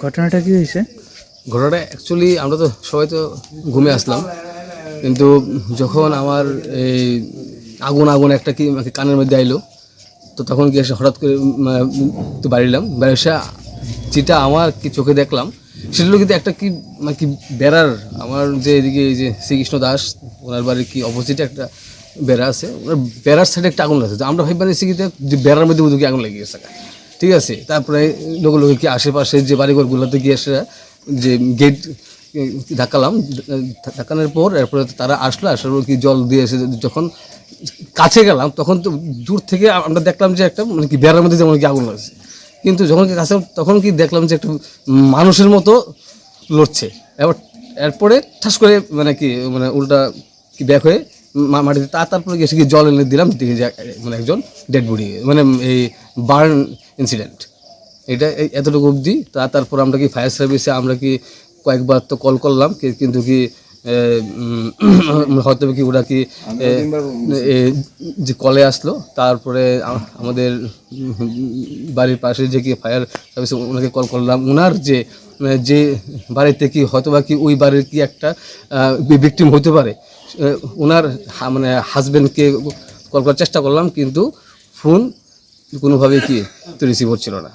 ঘটনাটা কি হয়েছে? ঘটনাটা অ্যাকচুয়ালি আমরা তো সবাই তো ঘুমে আসলাম, কিন্তু যখন আমার এই আগুন আগুন একটা কি কানের মধ্যে আইলো, তো তখন কি এসে হঠাৎ করে তো বাড়িলাম, বাড়ি এসে যেটা আমার কি চোখে দেখলাম সেটা হলো কিন্তু একটা কি মানে কি বেড়ার, আমার যে এদিকে এই যে শ্রীকৃষ্ণ দাস ওনার বাড়ির কি অপোজিটে একটা বেড়া আছে, ওনার বেড়ার সাইডে একটা আগুন লাগছে। আমরা ভাই বানিয়েছি কি যে বেড়ার মধ্যে ওদিকে আগুন লাগিয়ে গেছে, ঠিক আছে। তারপরে লোকে লোকে কি আশেপাশে যে বাড়িঘরগুলোতে গিয়ে এসে যে গেট ধাক্কালাম, ধাক্কানোর পর এরপরে তারা আসার পর কি জল দিয়ে এসে যখন কাছে গেলাম তখন তো দূর থেকে আমরা দেখলাম যে একটা মানে কি বেড়ার মধ্যে যেমন কি আগুন লাগছে, কিন্তু যখন কি কাছে তখন কি দেখলাম যে একটা মানুষের মতো লড়ছে। এরপরে ঠাস করে মানে কি মানে উল্টা কি ব্যাক হয়ে মাটিতে তারপরে গিয়ে কি জল এনে দিলাম, দেখি যে মানে একজন ডেড বডি, মানে এই বার্ন ইনসিডেন্ট, এটা এতটুকু অবধি। তারপর আমরা কি ফায়ার সার্ভিসে আমরা কি কয়েকবার তো কল করলাম, কিন্তু কি হয়তো কি ওরা কি যে কলে আসলো, তারপরে আমাদের বাড়ির পাশে যে কি ফায়ার সার্ভিস ওনাকে কল করলাম, ওনার যে বাড়িতে কি হয়তো বা কি ওই বাড়ির কি একটা ভিকটিম হতে পারে, ওনার মানে হাজব্যান্ডকে কল করার চেষ্টা করলাম, কিন্তু ফোন কোনোভাবে কি তো রিসিভ হচ্ছিল না,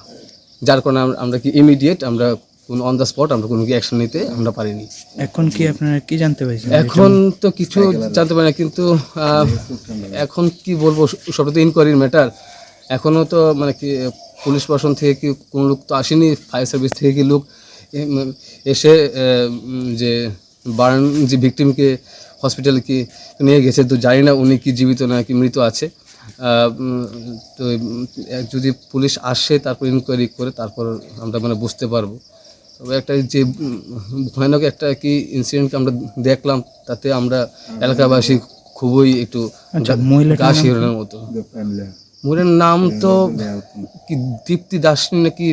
যার কারণে আমরা কি ইমিডিয়েট আমরা কোনো অন দ্য স্পট আমরা কোনো কি অ্যাকশন নিতে আমরা পারিনি। এখন কি আপনারা কি জানতে পারছেন? এখন তো কিছু জানতে পারি না, কিন্তু এখন কি বলবো, সবটা তো ইনকোয়ারির ম্যাটার। এখনও তো মানে কি পুলিশ প্রশাসন থেকে কি কোনো লোক তো আসেনি, ফায়ার সার্ভিস থেকে কি লোক এসে যে বার্ন যে ভিকটিমকে হসপিটালে কি নিয়ে গেছে, তো জানি না উনি কি জীবিত না কি মৃত আছে। তো যদি পুলিশ আসে তারপর ইনকোয়ারি করে তারপর আমরা মানে বুঝতে পারবো। তবে একটা যে ভয়ানক একটা কি ইনসিডেন্টকে আমরা দেখলাম, তাতে আমরা এলাকাবাসী খুবই একটু গা শিহরণের মতো। মহিলার নাম তো কি দীপ্তি দাস নাকি।